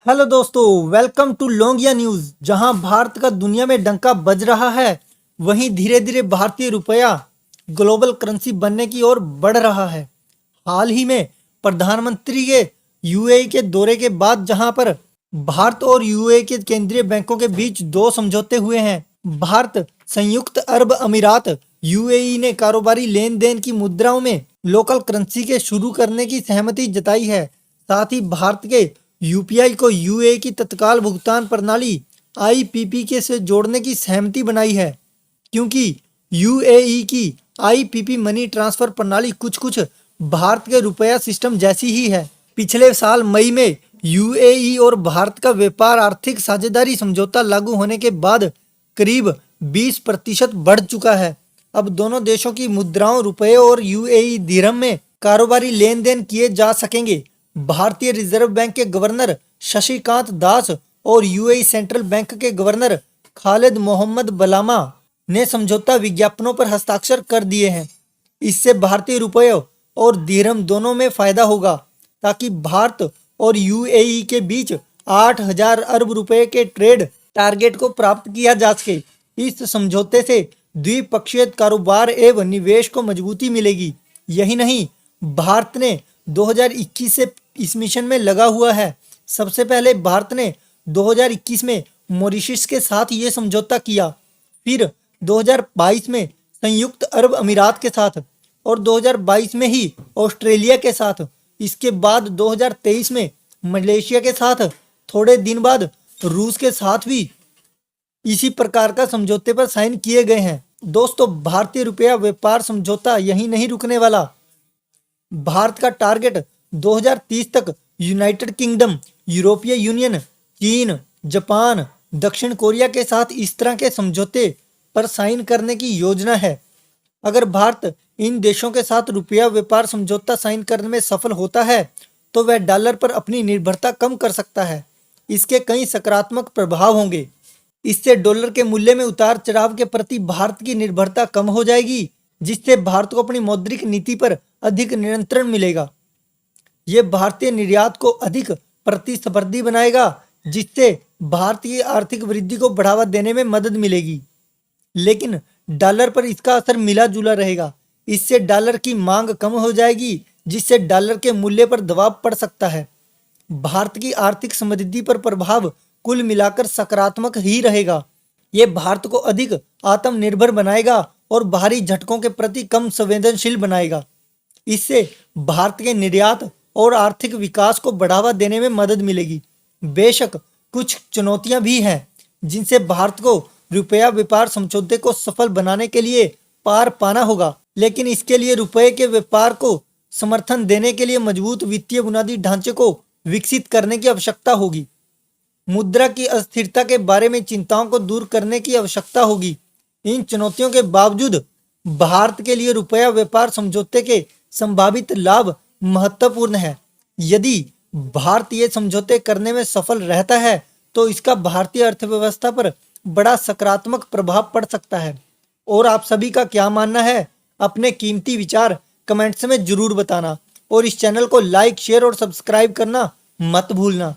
Hello दोस्तों, welcome to Longia news. जहां भारत का दुनिया में डंका बज रहा है, वहीं धीरे धीरे भारतीय रुपया ग्लोबल करेंसी बनने की ओर बढ़ रहा है। हाल ही में प्रधानमंत्री के यूएई के दौरे के बाद जहां पर भारत और यूएई के केंद्रीय बैंकों के बीच दो समझौते हुए हैं। भारत संयुक्त अरब अमीरात यूएई ने कारोबारी लेन देन की मुद्राओं में लोकल करेंसी के शुरू करने की सहमति जताई है। साथ ही भारत के यूपीआई को यूएई की तत्काल भुगतान प्रणाली आईपीपी के से जोड़ने की सहमति बनाई है, क्योंकि यूएई की आईपीपी मनी ट्रांसफर प्रणाली कुछ कुछ भारत के रुपया सिस्टम जैसी ही है। पिछले साल मई में यूएई और भारत का व्यापार आर्थिक साझेदारी समझौता लागू होने के बाद करीब 20% बढ़ चुका है। अब दोनों देशों की मुद्राओं रुपये और यूएई दिरहम में कारोबारी लेन देन किए जा सकेंगे। भारतीय रिजर्व बैंक के गवर्नर शशिकांत दास और यूएई सेंट्रल बैंक के गवर्नर खालिद मोहम्मद बलामा ने समझौता विज्ञापनों पर हस्ताक्षर कर दिए हैं। इससे भारतीय रुपये और दिरहम दोनों में फायदा होगा, ताकि भारत और यूएई के बीच 8,000 अरब रुपए के ट्रेड टारगेट को प्राप्त किया जा सके। इस समझौते से द्विपक्षीय कारोबार एवं निवेश को मजबूती मिलेगी। यही नहीं, भारत ने 2021 से इस मिशन में लगा हुआ है। सबसे पहले भारत ने 2021 में मॉरिशस के साथ ये समझौता किया, फिर 2022 में संयुक्त अरब अमीरात के साथ और 2022 में ही ऑस्ट्रेलिया के साथ। इसके बाद 2023 में मलेशिया के साथ, थोड़े दिन बाद रूस के साथ भी इसी प्रकार का समझौते पर साइन किए गए हैं। दोस्तों, भारतीय रुपया व्यापार समझौता यहीं नहीं रुकने वाला। भारत का टारगेट 2030 तक यूनाइटेड किंगडम, यूरोपीय यूनियन, चीन, जापान, दक्षिण कोरिया के साथ इस तरह के समझौते पर साइन करने की योजना है। अगर भारत इन देशों के साथ रुपया व्यापार समझौता साइन करने में सफल होता है, तो वह डॉलर पर अपनी निर्भरता कम कर सकता है। इसके कई सकारात्मक प्रभाव होंगे। इससे डॉलर के मूल्य में उतार चढ़ाव के प्रति भारत की निर्भरता कम हो जाएगी, जिससे भारत को अपनी मौद्रिक नीति पर अधिक नियंत्रण मिलेगा। ये भारतीय निर्यात को अधिक प्रतिस्पर्धी बनाएगा, जिससे भारतीय आर्थिक वृद्धि को बढ़ावा देने में मदद मिलेगी। लेकिन डॉलर पर इसका असर मिला जुला रहेगा। इससे डॉलर की मांग कम हो जाएगी, जिससे डॉलर के मूल्य पर दबाव पड़ सकता है। भारत की आर्थिक समृद्धि पर प्रभाव कुल मिलाकर सकारात्मक ही रहेगा। ये भारत को अधिक आत्मनिर्भर बनाएगा और बाहरी झटकों के प्रति कम संवेदनशील बनाएगा। इससे भारत के निर्यात और आर्थिक विकास को बढ़ावा देने में मदद मिलेगी। बेशक कुछ चुनौतियां भी हैं, जिनसे भारत को रुपया व्यापार समझौते को सफल बनाने के लिए पार पाना होगा। लेकिन इसके लिए रुपये के व्यापार को समर्थन देने के लिए मजबूत वित्तीय बुनियादी ढांचे को विकसित करने की आवश्यकता होगी। मुद्रा की अस्थिरता के बारे में चिंताओं को दूर करने की आवश्यकता होगी। इन चुनौतियों के बावजूद भारत के लिए रुपया व्यापार समझौते के संभावित लाभ महत्वपूर्ण है। यदि भारत ये समझौते करने में सफल रहता है, तो इसका भारतीय अर्थव्यवस्था पर बड़ा सकारात्मक प्रभाव पड़ सकता है। और आप सभी का क्या मानना है? अपने कीमती विचार कमेंट्स में जरूर बताना और इस चैनल को लाइक, शेयर और सब्सक्राइब करना मत भूलना।